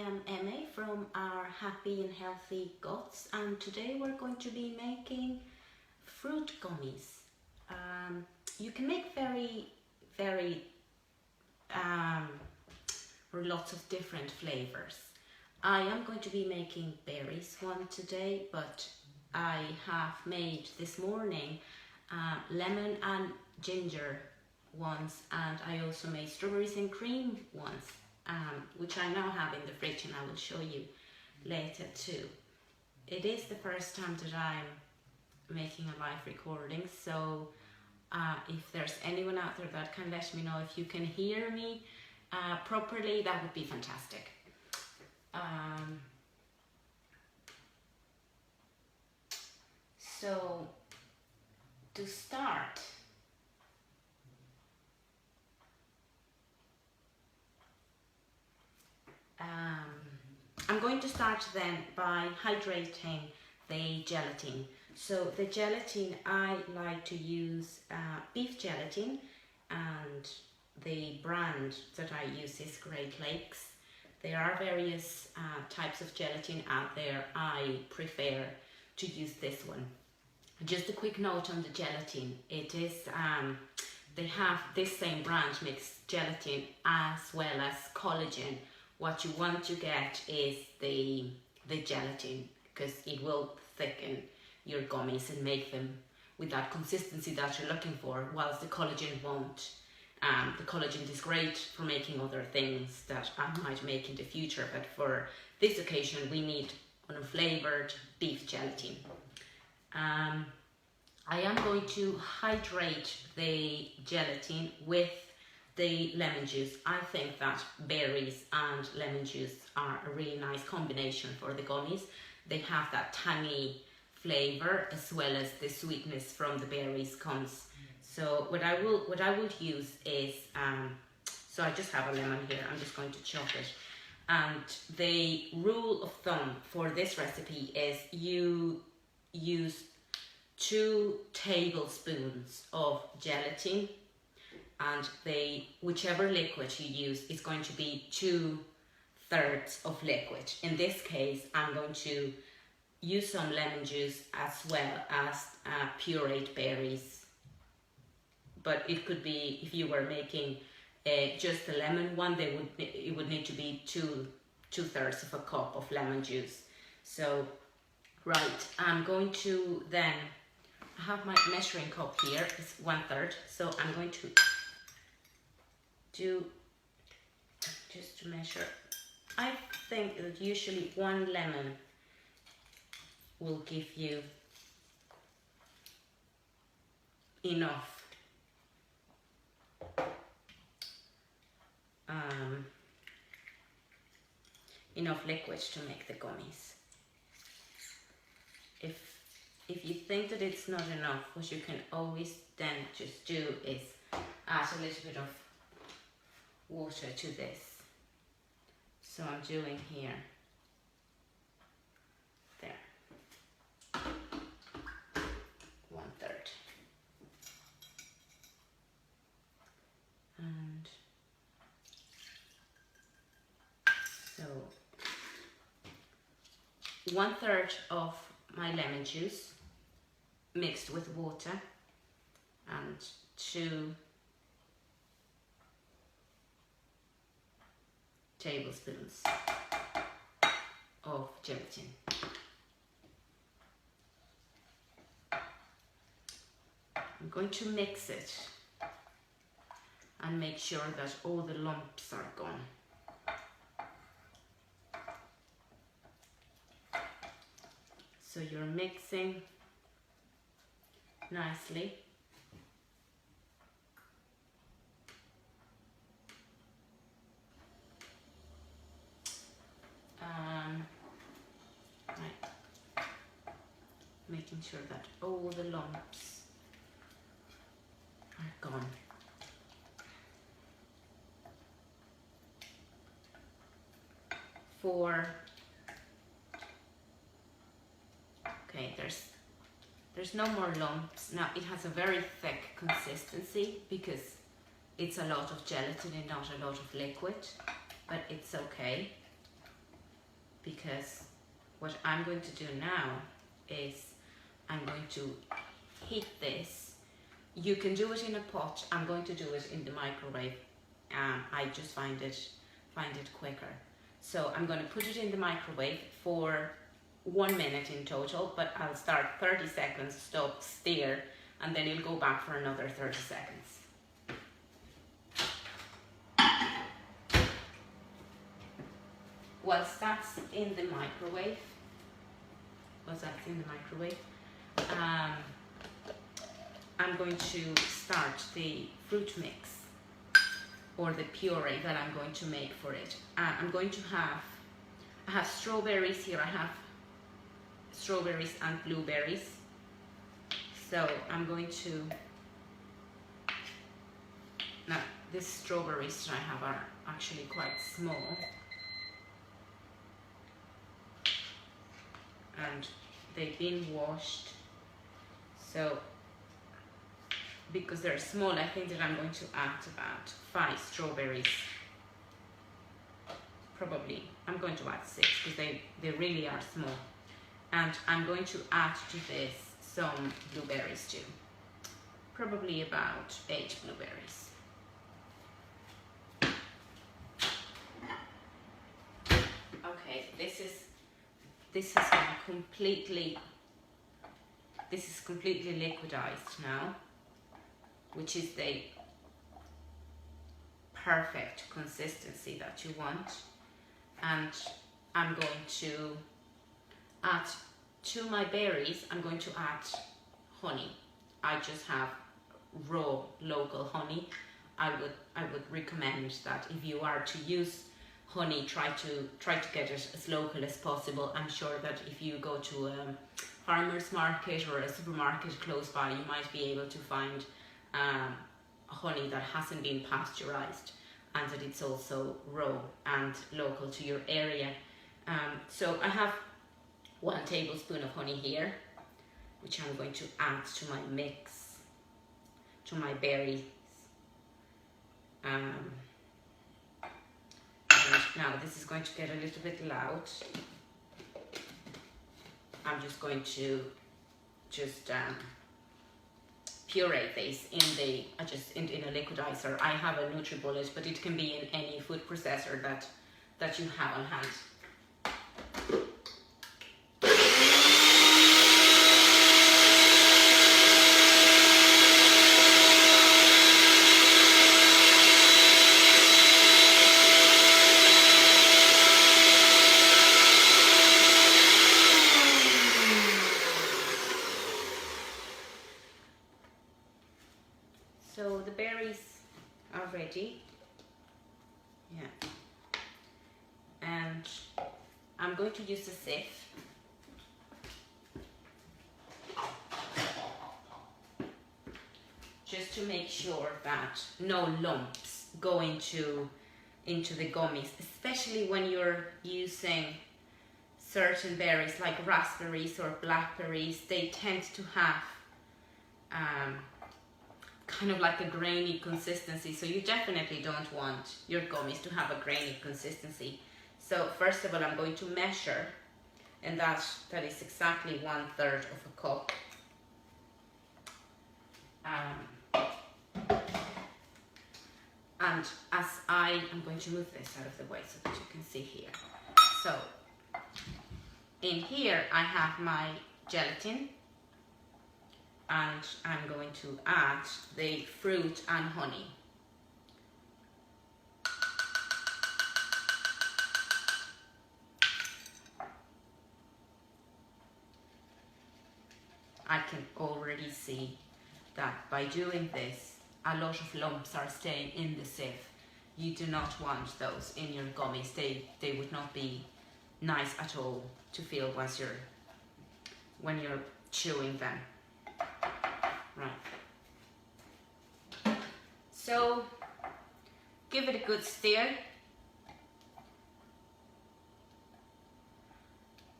am Emma from our Happy and Healthy Guts, and today we're going to be making fruit gummies. You can make lots of different flavors. I am going to be making berries one today, but I have made this morning lemon and ginger ones, and I also made strawberries and cream ones, which I now have in the fridge and I will show you later too. It is the first time that I'm making a live recording, so if there's anyone out there that can let me know if you can hear me properly, that would be fantastic. So to start, I'm going to start then by hydrating the gelatin. So the gelatin, I like to use beef gelatin, and the brand that I use is Great Lakes. There are various types of gelatin out there. I prefer to use this one. Just a quick note on the gelatin. It is, they have this same brand makes gelatin as well as collagen. What you want to get is the gelatin, because it will thicken your gummies and make them with that consistency that you're looking for, whilst the collagen won't. The collagen is great for making other things that I might make in the future, but for this occasion we need unflavored beef gelatin. I am going to hydrate the gelatin with the lemon juice. I think that berries and lemon juice are a really nice combination for the gummies. They have that tangy flavor as well as the sweetness from the berries comes. So what I will use is, so I just have a lemon here, I'm just going to chop it. And the rule of thumb for this recipe is you use 2 tablespoons of gelatin, and whichever liquid you use is going to be 2/3 of liquid. In this case, I'm going to use some lemon juice as well as pureed berries. But it could be, if you were making just the lemon one, it would need to be 2/3 of a cup of lemon juice. So, right, I'm going to then, I have my measuring cup here, it's 1/3. So I'm going to do, just to measure, I think that usually 1 lemon will give you enough liquid to make the gummies. If you think that it's not enough, what you can always then just do is add a little bit of water to this. So I'm doing here, there, 1/3. And so 1/3 of my lemon juice mixed with water, and 2 tablespoons of gelatin. I'm going to mix it and make sure that all the lumps are gone. So you're mixing nicely. Right. Making sure that all the lumps are gone. Okay, there's no more lumps. Now it has a very thick consistency because it's a lot of gelatin and not a lot of liquid, but it's okay. because what I'm going to do now is I'm going to heat this. You can do it in a pot. I'm going to do it in the microwave. I just find it quicker. So I'm going to put it in the microwave for 1 minute in total, but I'll start 30 seconds, stop, stir, and then it'll go back for another 30 seconds. Whilst that's in the microwave, I'm going to start the fruit mix or the puree that I'm going to make for it. I have strawberries here. I have strawberries and blueberries. So I'm going to, now these strawberries that I have are actually quite small. And they've been washed. So because they're small, I think that I'm going to add about 5 strawberries. Probably, I'm going to add 6 because they really are small. And I'm going to add to this some blueberries too. Probably about 8 blueberries. Okay, this is completely liquidized now, which is the perfect consistency that you want. And I'm going to add to my berries, I'm going to add honey. I just have raw local honey. I would recommend that if you are to use honey, try to get it as local as possible. I'm sure that if you go to a farmer's market or a supermarket close by, you might be able to find honey that hasn't been pasteurized and that it's also raw and local to your area. So I have 1 tablespoon of honey here, which I'm going to add to my mix, to my berries. And now this is going to get a little bit loud. I'm just going to puree this in a liquidizer. I have a NutriBullet, but it can be in any food processor that you have on hand. So the berries are ready. Yeah. And I'm going to use a sieve. Just to make sure that no lumps go into the gummies, especially when you're using certain berries like raspberries or blackberries. They tend to have kind of like a grainy consistency, so you definitely don't want your gummies to have a grainy consistency. So first of all, I'm going to measure, and that is exactly 1/3 of a cup. And as I'm going to move this out of the way so that you can see here. So in here I have my gelatin, and I'm going to add the fruit and honey. I can already see that by doing this, a lot of lumps are staying in the sieve. You do not want those in your gummies. They would not be nice at all to feel when you're chewing them. Right. So give it a good stir.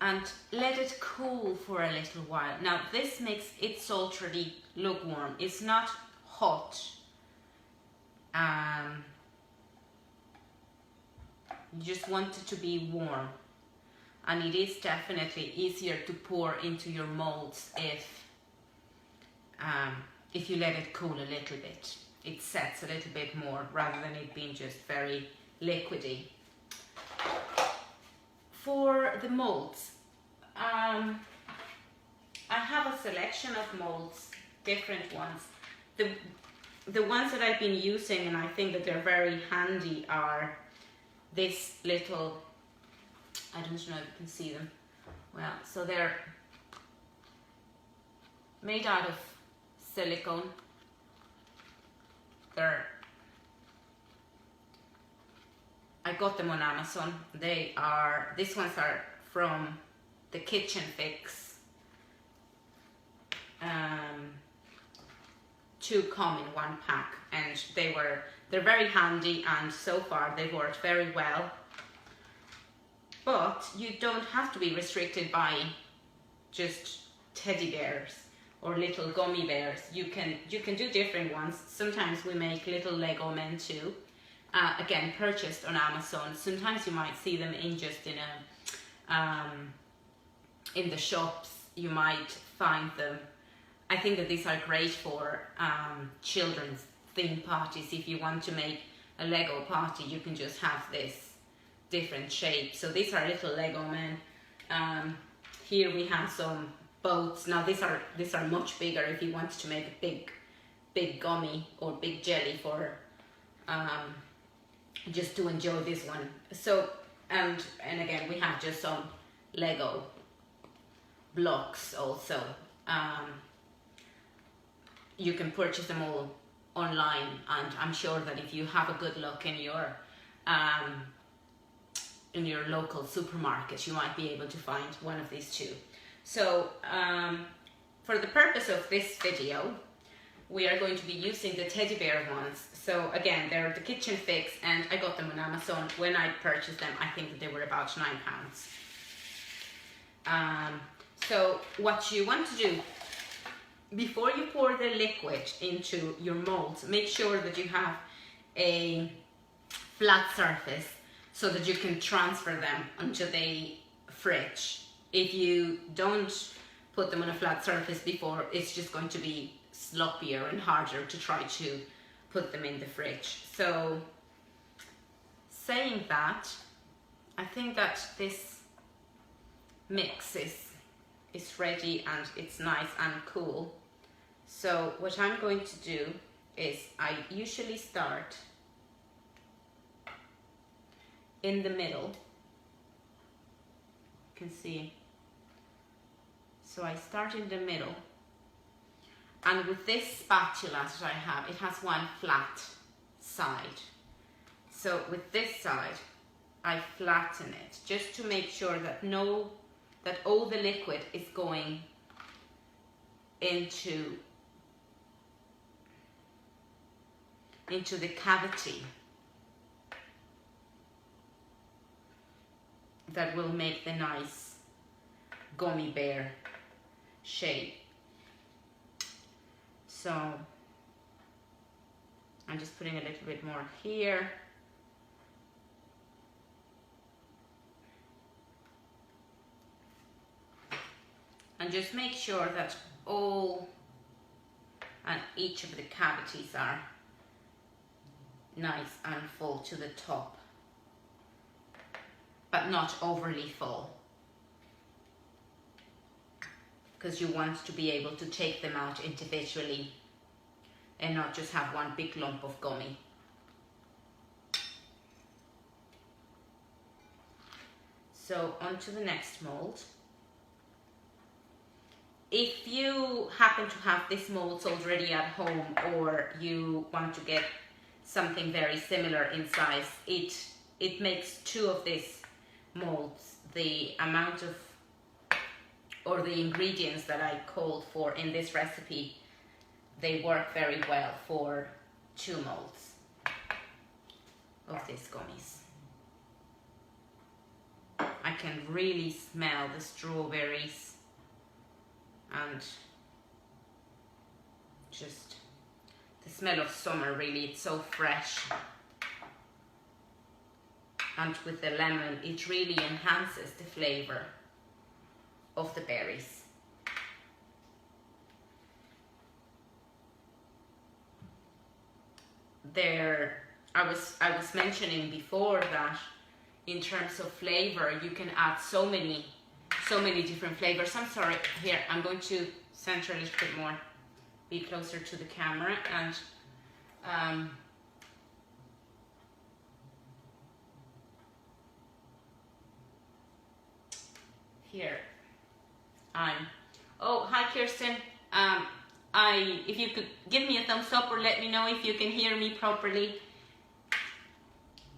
And let it cool for a little while. Now this makes it sultry, lukewarm. It's not hot. You just want it to be warm. and it is definitely easier to pour into your molds if you let it cool a little bit. It sets a little bit more rather than it being just very liquidy. For the molds, I have a selection of molds, different ones. The ones that I've been using, and I think that they're very handy, are this little, I don't know if you can see them well, so they're made out of silicone. I got them on Amazon. These ones are from the Kitchen Fix. 2 come in 1 pack, and they're very handy, and so far they've worked very well. But you don't have to be restricted by just teddy bears or little gummy bears. You can do different ones. Sometimes we make little Lego men too. Again, purchased on Amazon. Sometimes you might see them in the shops. You might find them. I think that these are great for children's theme parties. If you want to make a Lego party, you can just have this different shape. So these are little Lego men. Here we have some boats. Now these are much bigger if you want to make a big gummy or big jelly for just to enjoy this one. So and again, we have just some Lego blocks also. You can purchase them all online, and I'm sure that if you have a good look in your local supermarket, you might be able to find one of these too. So for the purpose of this video, we are going to be using the teddy bear ones. So again, they're the Kitchen Fix, and I got them on Amazon. When I purchased them, I think that they were about £9. So what you want to do, before you pour the liquid into your molds, make sure that you have a flat surface so that you can transfer them onto the fridge. If you don't put them on a flat surface before, it's just going to be sloppier and harder to try to put them in the fridge. So saying that, I think that this mix is ready and it's nice and cool. So what I'm going to do is I usually start in the middle. You can see. So I start in the middle, and with this spatula that I have, it has one flat side. So with this side, I flatten it just to make sure that all the liquid is going into the cavity that will make the nice gummy bear shape. So I'm just putting a little bit more here. And just make sure that all and each of the cavities are nice and full to the top, but not overly full, because you want to be able to take them out individually and not just have one big lump of gummy. So on to the next mold. If you happen to have this molds already at home, or you want to get something very similar in size, it makes 2 of these molds. The amount of, or the ingredients that I called for in this recipe, they work very well for 2 molds of these gummies. I can really smell the strawberries and just the smell of summer. Really, it's so fresh and with the lemon, it really enhances the flavor of the berries. I was mentioning before that in terms of flavor, you can add so many different flavors. I'm sorry, here, I'm going to center a little bit more, be closer to the camera, and here oh, hi Kirsten. If you could give me a thumbs up or let me know if you can hear me properly.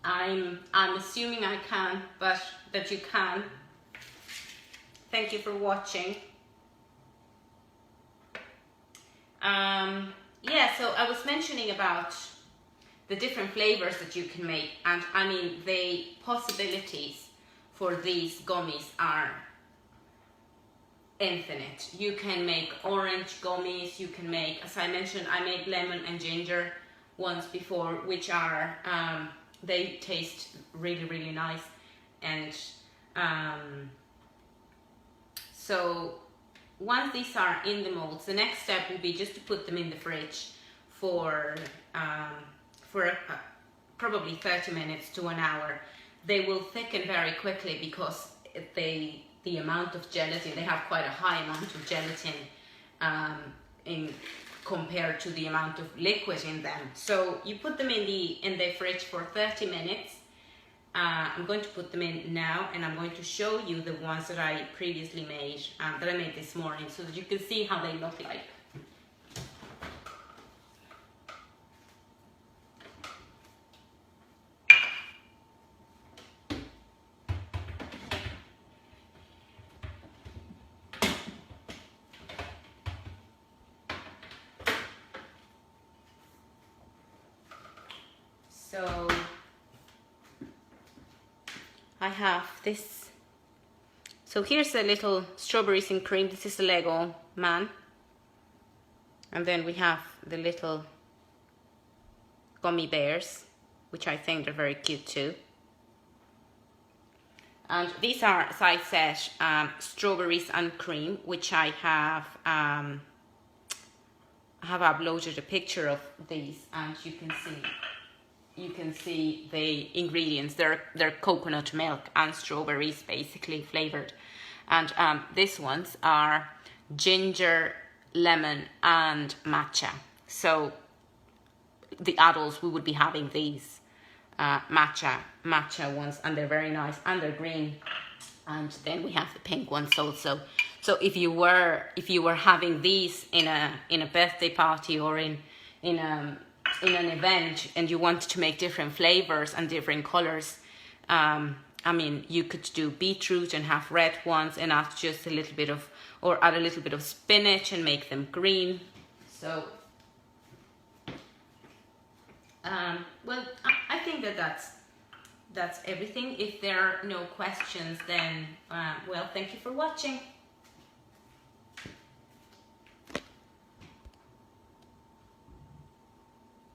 I'm assuming I can, but that you can. Thank you for watching. Yeah, so I was mentioning about the different flavors that you can make, and I mean, the possibilities for these gummies are infinite. You can make orange gummies, you can make, as I mentioned, I made lemon and ginger ones before, which are, they taste really, really nice. And so once these are in the molds, the next step will be just to put them in the fridge for probably 30 minutes to an hour. They will thicken very quickly because the amount of gelatin, they have quite a high amount of gelatin compared to the amount of liquid in them. So you put them in the fridge for 30 minutes. I'm going to put them in now, and I'm going to show you the ones that I previously made, that I made this morning, so that you can see how they look like. So I have this. So here's a little strawberries and cream. This is a Lego man. And then we have the little gummy bears, which I think are very cute too. And these are, as I said, strawberries and cream, which I have uploaded a picture of these, and you can see the ingredients. They're coconut milk and strawberries, basically flavored. And these ones are ginger, lemon, and matcha. So the adults, we would be having these matcha ones, and they're very nice, and they're green. And then we have the pink ones also. So if you were having these in a birthday party or in an event, and you wanted to make different flavors and different colors, I mean, you could do beetroot and have red ones, and add just a little bit of, or add a little bit of spinach and make them green. So well, I think that's everything. If there are no questions, then well, thank you for watching.